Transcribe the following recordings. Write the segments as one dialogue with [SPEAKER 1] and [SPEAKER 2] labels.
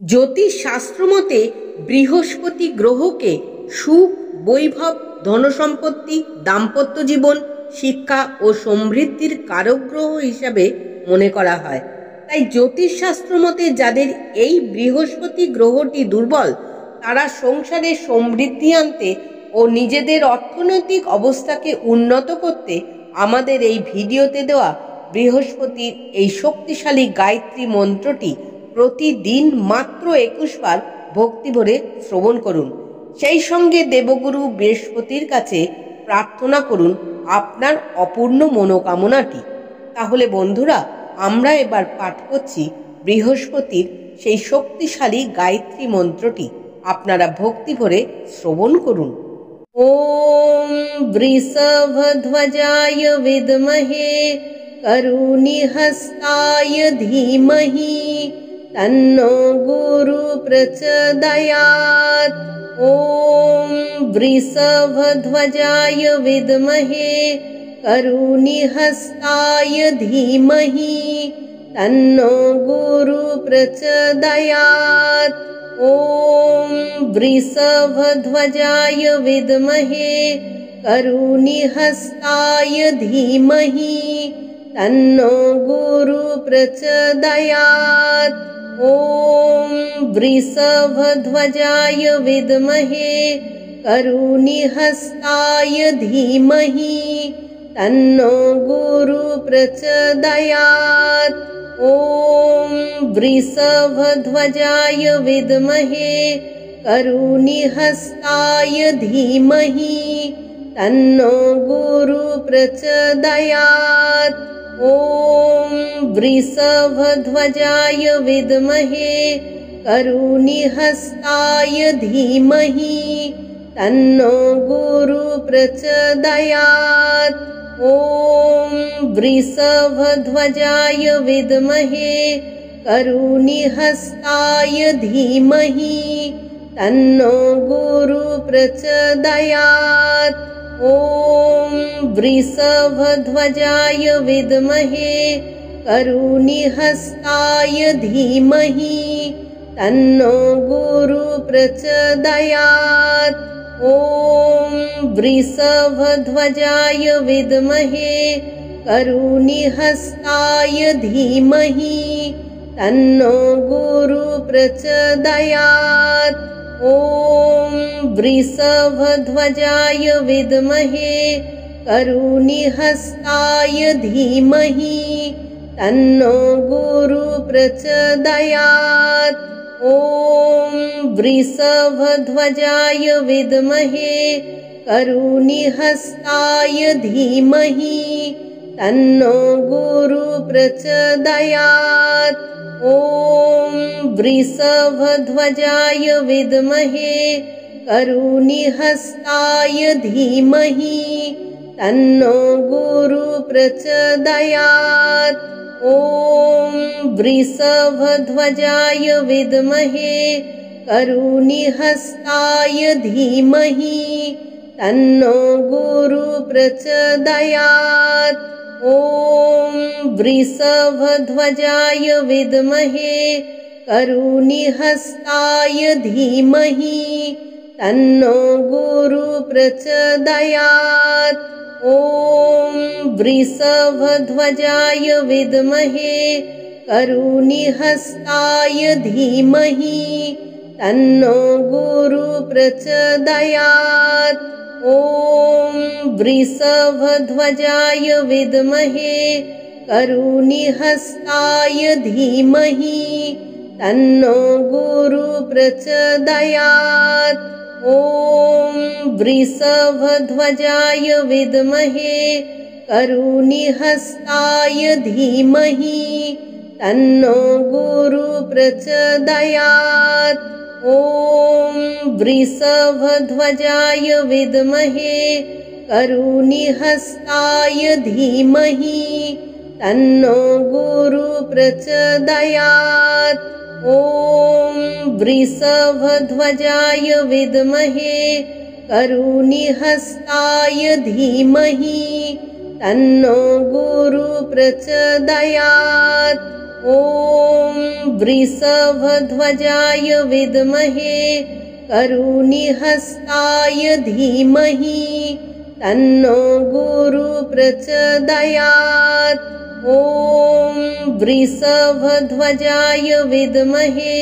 [SPEAKER 1] জ্যোতিষ শাস্ত্র মতে বৃহস্পতি গ্রহকে সুখ, বৈভব, ধনসম্পত্তি, দাম্পত্য জীবন, শিক্ষা ও সমৃদ্ধির কারক গ্রহ হিসাবে মনে করা হয়। তাই জ্যোতিষ শাস্ত্র মতে যাদের এই বৃহস্পতি গ্রহটি দুর্বল, তারা সংসারে সমৃদ্ধি আনতে ও নিজেদের অর্থনৈতিক অবস্থাকে উন্নত করতে আমাদের এই ভিডিওতে দেওয়া বৃহস্পতির এই শক্তিশালী গায়ত্রী মন্ত্রটি প্রতিদিন মাত্র 21 বার ভক্তি ভরে শ্রবণ করুন। সেই সঙ্গে দেবগুরু বৃহস্পতির কাছে প্রার্থনা করুন আপনার অপূর্ণ মনোকামনাটি। তাহলে বন্ধুরা, আমরা এবার পাঠ করছি বৃহস্পতির সেই শক্তিশালী গায়ত্রী মন্ত্রটি। আপনারা ভক্তি ভরে শ্রবণ করুন। ওম বৃষভধ্বজায় বিদ্মহে করুণিহস্তায় ধীমহি তন্নো গুরু প্রচোদয়াৎ। ওম বৃষভধ্বজায় বিদ্মহে করুণিহস্তায় ধীমহি তন্নো গুরু প্রচোদয়াৎ। ওম বৃষভধ্বজায় বিদ্মহে করুণিহস্তায় ধীমহি তন্নো গুরু প্রচোদয়াৎ। ওম বৃষভধ্বজায় বিদ্মহে করুণিহস্তায় ধীমহি তন্নো গুরু প্রচোদয়াৎ। ওম বৃষভধ্বজায় বিদ্মহে করুণিহস্তায় ধীমহি তন্নো গুরু প্রচোদয়াৎ। ওম বৃষভধ্বজায় বিদ্মহে করুণিহস্তায় ধীমহি তন্নো গুরু প্রচোদয়াৎ। ওম বৃষভধ্বজায় বিদ্মহে করুণিহস্তায় ধীমহি তন্নো গুরু প্রচোদয়াৎ। ওম বৃষভধ্বজায় বিদ্মহে করুণিহস্তায় ধীমহি তন্নো গুরু প্রচোদয়াৎ। ওম বৃষভধ্বজায় বিদ্মহে করুণিহস্তায় ধীমহি তন্নো গুরু প্রচোদয়াৎ। ওম বৃষভধ্বজায় বিদ্মহে করুণিহস্তায় ধীমহি তন্নো গুরু প্রচোদয়াৎ। ওম বৃষভধ্বজায় বিদ্মহে করুণিহস্তায় ধীমহি তন্নো গুরু প্রচোদয়াৎ। ওম বৃষভধ্বজায় বিদ্মহে করুণিহস্তায় ধীমহি তন্নো গুরু প্রচোদয়াৎ। ওম বৃষভধ্বজায় বিদ্মহে করুণিহস্তায় ধীমহি তন্নো গুরু প্রচোদয়াৎ। ওম বৃষভধ্বজায় বিদ্মহে করুণিহস্তায় ধীমহি তন্নো গুরু প্রচোদয়াৎ। ওম বৃষভধ্বজায় বিদ্মহে করুণিহস্তায় ধীমহি তন্নো গুরু প্রচোদয়াৎ। ওম বৃষভধ্বজায় বিদ্মহে করুণিহস্তায় ধীমহি তন্নো গুরু প্রচোদয়াৎ। ওম বৃষভধ্বজায় বিদ্মহে করুণিহস্তায় ধীমহি তন্নো গুরু প্রচোদয়াৎ। ওম বৃষভধ্বজায় বিদ্মহে করুণিহস্তায় ধীমহি তন্নো গুরু প্রচোদয়াৎ। ওম বৃষভধ্বজায় বিদ্মহে করুণিহস্তায় ধীমহি তন্নো গুরু প্রচোদয়াৎ। ॐ वृषभध्वजाय विद्महे करुणिहस्ताय धीमहि तन्नो गुरुः प्रचोदयात्। ॐ वृषभध्वजाय विद्महे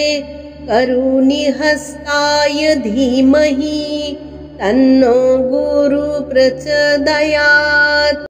[SPEAKER 1] करुणिहस्ताय धीमहि तन्नो गुरुः प्रचोदयात्।